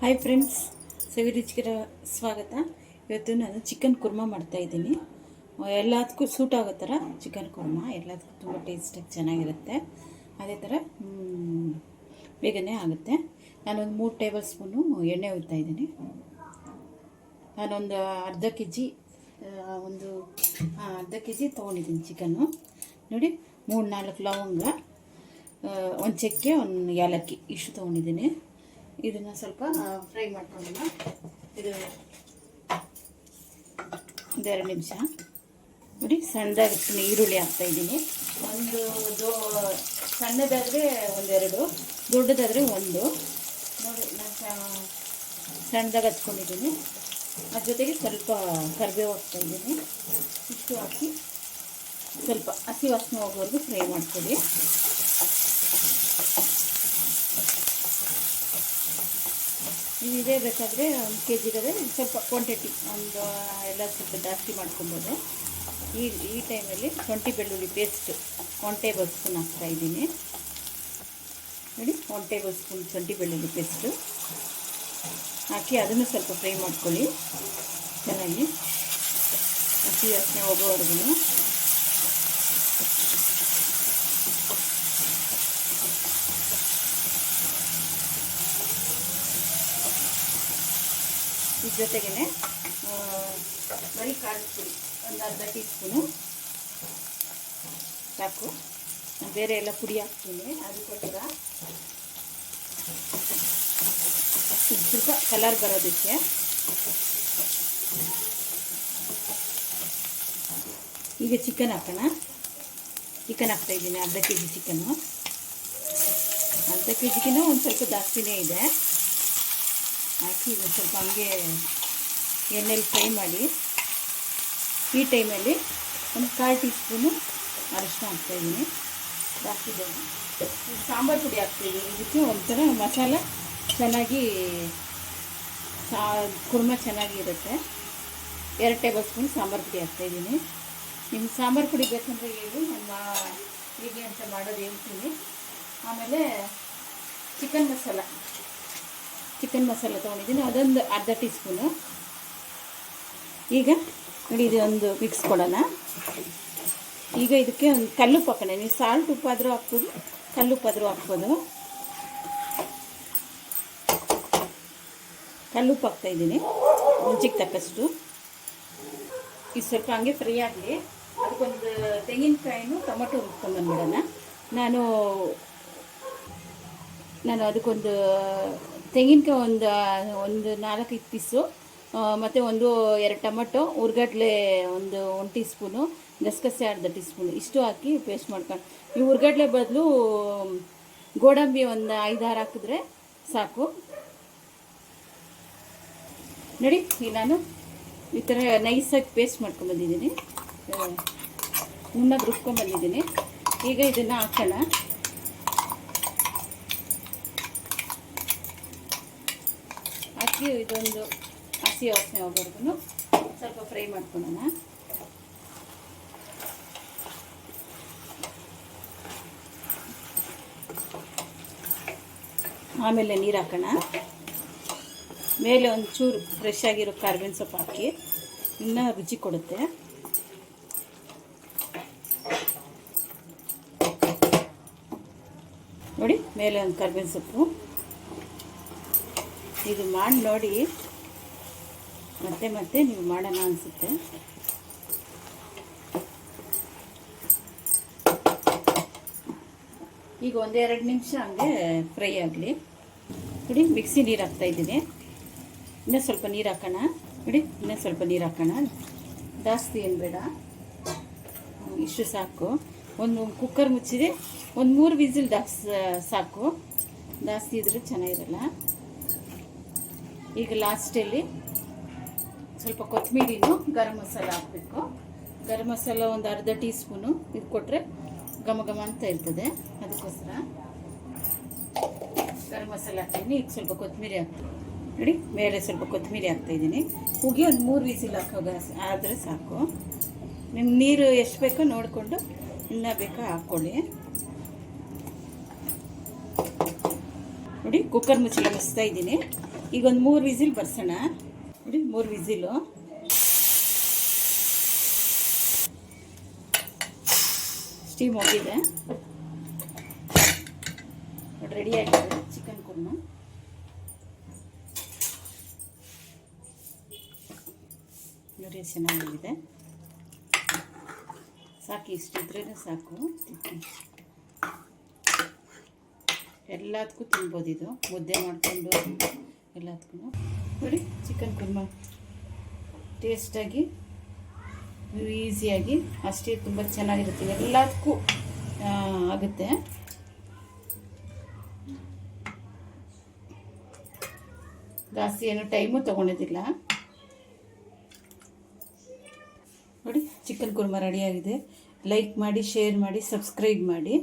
Hi friends, ಸವಿ ರುಚಿಗೆ ಸ್ವಾಗತ. ಇವತ್ತು ನಾನು ಚಿಕನ್ ಕುರ್ಮಾ ಮಾಡ್ತಾಯಿದ್ದೀನಿ. ಎಲ್ಲದಕ್ಕೂ ಸೂಟ್ ಆಗೋ ಥರ ಚಿಕನ್ ಕುರ್ಮಾ, ಎಲ್ಲದಕ್ಕೂ ತುಂಬ ಟೇಸ್ಟಾಗಿ ಚೆನ್ನಾಗಿರುತ್ತೆ. ಅದೇ ಥರ ಬೇಗನೆ ಆಗುತ್ತೆ. ನಾನೊಂದು 3 ಟೇಬಲ್ ಸ್ಪೂನು ಎಣ್ಣೆ ಇದ್ದೀನಿ. ನಾನೊಂದು ಅರ್ಧ ಕೆ ಜಿ ತೊಗೊಂಡಿದ್ದೀನಿ ಚಿಕನ್ನು. ನೋಡಿ, 3-4 ಲವಂಗ, ಒಂದು ಚಕ್ಕೆ, ಒಂದು ಏಲಕ್ಕಿ ಇಷ್ಟು ತೊಗೊಂಡಿದ್ದೀನಿ. ಇದನ್ನು ಸ್ವಲ್ಪ ಫ್ರೈ ಮಾಡ್ಕೊಳ್ಳೋಣ. ಇದು 2 ನಿಮಿಷ. ನೋಡಿ, ಸಣ್ಣದಾಗಿ ಈರುಳ್ಳಿ ಹಾಕ್ತಾಯಿದ್ದೀನಿ. ಸಣ್ಣದಾದರೆ 1-2, ದೊಡ್ಡದಾದರೆ 1. ನೋಡಿ, ನಾನು ಸಣ್ಣದಾಗಿ ಹಚ್ಕೊಂಡಿದ್ದೀನಿ. ಅದ್ರ ಜೊತೆಗೆ ಸ್ವಲ್ಪ ಕರಿಬೇವು ಹಾಕ್ತಾಯಿದ್ದೀನಿ. ಇಷ್ಟು ಹಾಕಿ ಸ್ವಲ್ಪ ಹಸಿ ವಾಸನೆ ಹೋಗೋವರೆಗೂ ಫ್ರೈ ಮಾಡ್ಕೊಳ್ಳಿ. ನೀವು ಇದೇ ಬೇಕಾದರೆ 1 ಕೆ ಜಿಗಾದರೆ ಸ್ವಲ್ಪ ಕ್ವಾಂಟಿಟಿ ಎಲ್ಲ ಸ್ವಲ್ಪ ಜಾಸ್ತಿ ಮಾಡ್ಕೊಬೋದು. ಈ ಟೈಮಲ್ಲಿ ಶುಂಠಿ ಬೆಳ್ಳುಳ್ಳಿ ಪೇಸ್ಟ್ 1 ಟೇಬಲ್ ಸ್ಪೂನ್ ಹಾಕ್ತಾಯಿದ್ದೀನಿ. ನೋಡಿ, 1 ಟೇಬಲ್ ಸ್ಪೂನ್ ಶುಂಠಿ ಬೆಳ್ಳುಳ್ಳಿ ಪೇಸ್ಟು ಹಾಕಿ ಅದನ್ನು ಸ್ವಲ್ಪ ಫ್ರೈ ಮಾಡ್ಕೊಳ್ಳಿ ಚೆನ್ನಾಗಿ, ಹಸಿ ವಾಸನೆ ಹೋಗೋವರೆಗೂ. ಇದ್ರ ಜೊತೆಗೇ ಬರೀ ಖಾರದ ಪುಡಿ ಒಂದು ಅರ್ಧ ಟೀ ಸ್ಪೂನು ಸಾಕು. ಬೇರೆ ಎಲ್ಲ ಪುಡಿ ಹಾಕ್ತೀನಿ. ಅದಕ್ಕೋಸ್ಕರ ಸ್ವಲ್ಪ ಕಲರ್ ಬರೋದಕ್ಕೆ. ಈಗ ಚಿಕನ್ ಹಾಕೋಣ. ಚಿಕನ್ ಹಾಕ್ತಾಯಿದ್ದೀನಿ, ಅರ್ಧ ಕೆ ಜಿ ಚಿಕನ್ನು. ಅರ್ಧ ಕೆ ಜಿಗಿನ ಒಂದು ಸ್ವಲ್ಪ ಜಾಸ್ತಿನೇ ಇದೆ. ಹಾಕಿ ಇದು ಸ್ವಲ್ಪ ಹಂಗೆ ಎಣ್ಣೆಲಿ ಫ್ರೈ ಮಾಡಿ. ಈ ಟೈಮಲ್ಲಿ ಒಂದು 1/4 ಟೀ ಸ್ಪೂನು ಅರಿಶಿನ ಹಾಕ್ತಾಯಿದ್ದೀನಿ. ಜಾಸ್ತಿ ಬೇಡ. ಸಾಂಬಾರು ಪುಡಿ ಹಾಕ್ತಾಯಿದ್ದೀನಿ. ಇದಕ್ಕೆ ಒಂಥರ ಮಸಾಲ ಚೆನ್ನಾಗಿ ಕುರ್ಮ ಚೆನ್ನಾಗಿರುತ್ತೆ. 2 ಟೇಬಲ್ ಸ್ಪೂನ್ ಸಾಂಬಾರು ಪುಡಿ ಹಾಕ್ತಾಯಿದ್ದೀನಿ. ನಿಮ್ಗೆ ಸಾಂಬಾರು ಪುಡಿ ಬೇಕಂದರೆ ಹೇಳಿ, ನಮ್ಮ ಹೇಗೆ ಅಂತ ಮಾಡೋದು ಹೇಳ್ತೀನಿ. ಆಮೇಲೆ ಚಿಕನ್ ಮಸಾಲ ತೊಗೊಂಡಿದ್ದೀನಿ, ಅದೊಂದು ಅರ್ಧ ಟೀ ಸ್ಪೂನು. ಈಗ ನೋಡಿ, ಇದೊಂದು ಮಿಕ್ಸ್ ಕೊಡೋಣ. ಈಗ ಇದಕ್ಕೆ ಒಂದು ಕಲ್ಲುಪ್ಪು ಹಾಕೋಣ. ನೀವು ಸಾಲ್ಟ್ ಉಪ್ಪಾದರೂ ಹಾಕ್ಬೋದು, ಕಲ್ಲುಪ್ಪಾದರೂ ಹಾಕ್ಬೋದು. ಕಲ್ಲುಪ್ಪು ಹಾಕ್ತಾಯಿದ್ದೀನಿ ರುಚಿಗೆ ತಕ್ಕಷ್ಟು. ಇದು ಸ್ವಲ್ಪ ಹಂಗೆ ಫ್ರೈ ಆಗಲಿ. ಅದಕ್ಕೊಂದು ತೆಂಗಿನಕಾಯಿನೂ ಟೊಮೊಟೊ ಹುರ್ಕೊಂಡ್ಬಂದ್ಬಿಡೋಣ. ನಾನು ಅದಕ್ಕೊಂದು ತೆಂಗಿನಕಾಯಿ ಒಂದು 4-5 ಪೀಸು, ಮತ್ತು 1-2 ಟೊಮೊಟೊ, ಉರ್ಗಡ್ಲೆ ಒಂದು 1 ಟೀ ಸ್ಪೂನು, ಗಸಗಸೆ ಅರ್ಧ ಟೀ ಸ್ಪೂನು ಇಷ್ಟು ಹಾಕಿ ಪೇಸ್ಟ್ ಮಾಡ್ಕೊಂಡು. ಈ ಉರ್ಗಡ್ಲೆ ಬದಲು ಗೋಡಂಬಿ ಒಂದು 5-6 ಹಾಕಿದ್ರೆ ಸಾಕು. ನೋಡಿ, ಈಗ ನಾನು ಈ ಥರ ನೈಸಾಗಿ ಪೇಸ್ಟ್ ಮಾಡ್ಕೊಂಡ್ಬಂದಿದ್ದೀನಿ, ನುಣ್ಣಗೆ ರುಬ್ಕೊಂಡ್ಬಂದಿದ್ದೀನಿ. ಈಗ ಇದನ್ನು ಹಾಕೋಣ. ಹಾಕಿ ಇದೊಂದು ಹಸಿ ವಾಸನೆ ಹೋಗೋವರೆಗೂ ಸ್ವಲ್ಪ ಫ್ರೈ ಮಾಡ್ಕೊಳ್ಳೋಣ. ಆಮೇಲೆ ನೀರು ಹಾಕೋಣ. ಮೇಲೆ ಒಂಚೂರು ಫ್ರೆಶ್ ಆಗಿರೋ ಕರಿಬೇವಿನ ಸೊಪ್ಪು ಹಾಕಿ, ಇನ್ನೂ ರುಚಿ ಕೊಡುತ್ತೆ. ನೋಡಿ, ಮೇಲೆ ಒಂದು ಕರಿಬೇವಿನ ಸೊಪ್ಪು. ಇದು ಮಾಡಿ ನೋಡಿ, ಮತ್ತೆ ನೀವು ಮಾಡೋಣ ಅನಿಸುತ್ತೆ. ಈಗ 1-2 ನಿಮಿಷ ಹಂಗೆ ಫ್ರೈ ಆಗಲಿ. ನೋಡಿ, ಮಿಕ್ಸಿ ನೀರು ಹಾಕ್ತಾಯಿದ್ದೀನಿ. ಇನ್ನೂ ಸ್ವಲ್ಪ ನೀರು ಹಾಕೋಣ. ನೋಡಿ, ಇನ್ನೂ ಸ್ವಲ್ಪ ನೀರು ಹಾಕೋಣ. ಜಾಸ್ತಿ ಏನು ಬೇಡ, ಇಷ್ಟು ಸಾಕು. ಒಂದು ಕುಕ್ಕರ್ ಮುಚ್ಚಿದೆ, ಒಂದು 3 ವಿಸಿಲ್ ಸಾಕು. ಜಾಸ್ತಿ ಇದ್ರೆ ಚೆನ್ನಾಗಿರಲ್ಲ. ಈಗ ಲಾಸ್ಟಲ್ಲಿ ಸ್ವಲ್ಪ ಕೊತ್ತಂಬರಿನೂ ಗರಂ ಮಸಾಲ ಹಾಕಬೇಕು. ಗರಂ ಮಸಾಲ ಒಂದು ಅರ್ಧ ಟೀ ಸ್ಪೂನು. ಇದು ಕೊಟ್ಟರೆ ಘಮ ಅಂತ ಇರ್ತದೆ. ಅದಕ್ಕೋಸ್ಕರ ಗರಂ ಮಸಾಲ ಹಾಕ್ತೀನಿ. ಈಗ ಸ್ವಲ್ಪ ಕೊತ್ತಂಬರಿ ಹಾಕ್ತೀನಿ. ನೋಡಿ, ಮೇಲೆ ಸ್ವಲ್ಪ ಕೊತ್ತಂಬರಿ ಹಾಕ್ತಾಯಿದ್ದೀನಿ. ಉಗಿ ಒಂದು 3 ವಿಸಿಲ್ ಆದರೆ ಸಾಕು. ನಿಮ್ಮ ನೀರು ಎಷ್ಟು ಬೇಕೋ ನೋಡಿಕೊಂಡು ಇನ್ನೂ ಬೇಕಾ ಹಾಕ್ಕೊಳ್ಳಿ. ನೋಡಿ, ಕುಕ್ಕರ್ ಮುಚ್ಚಳ ಮುಚ್ತಾ ಇದ್ದೀನಿ. ಈಗ ಒಂದು 3 ವಿಸಿಲ್ ಬರ್ಸೋಣ. ನೋಡಿ 3 ವಿಸಿಲು. ಸ್ಟೀಮ್ ಹೋಗಿದೆ. ನೋಡಿ ರೆಡಿ ಆಗಿದೆ ಚಿಕನ್ ಕುರ್ಮಾ. ನೋಡಿ ಚೆನ್ನಾಗಿದೆ. ಸಾಕು, ಇಷ್ಟಿದ್ರೇ ಸಾಕು. ಎಲ್ಲದಕ್ಕೂ ತಿನ್ಬೋದು ಇದು, ಮುದ್ದೆ ಮಾಡಿಕೊಂಡು ಎಲ್ಲದಕ್ಕೂ. ನೋಡಿ ಚಿಕನ್ ಕುರ್ಮಾ ಟೇಸ್ಟಾಗಿ, ಈಸಿಯಾಗಿ, ಅಷ್ಟೇ ತುಂಬ ಚೆನ್ನಾಗಿರುತ್ತೆ. ಎಲ್ಲದಕ್ಕೂ ಆಗುತ್ತೆ. ಜಾಸ್ತಿ ಏನು ಟೈಮು ತೊಗೊಂಡಿದ್ದಿಲ್ಲ. ನೋಡಿ ಚಿಕನ್ ಕುರ್ಮಾ ರೆಡಿಯಾಗಿದೆ. ಲೈಕ್ ಮಾಡಿ, ಶೇರ್ ಮಾಡಿ, ಸಬ್ಸ್ಕ್ರೈಬ್ ಮಾಡಿ.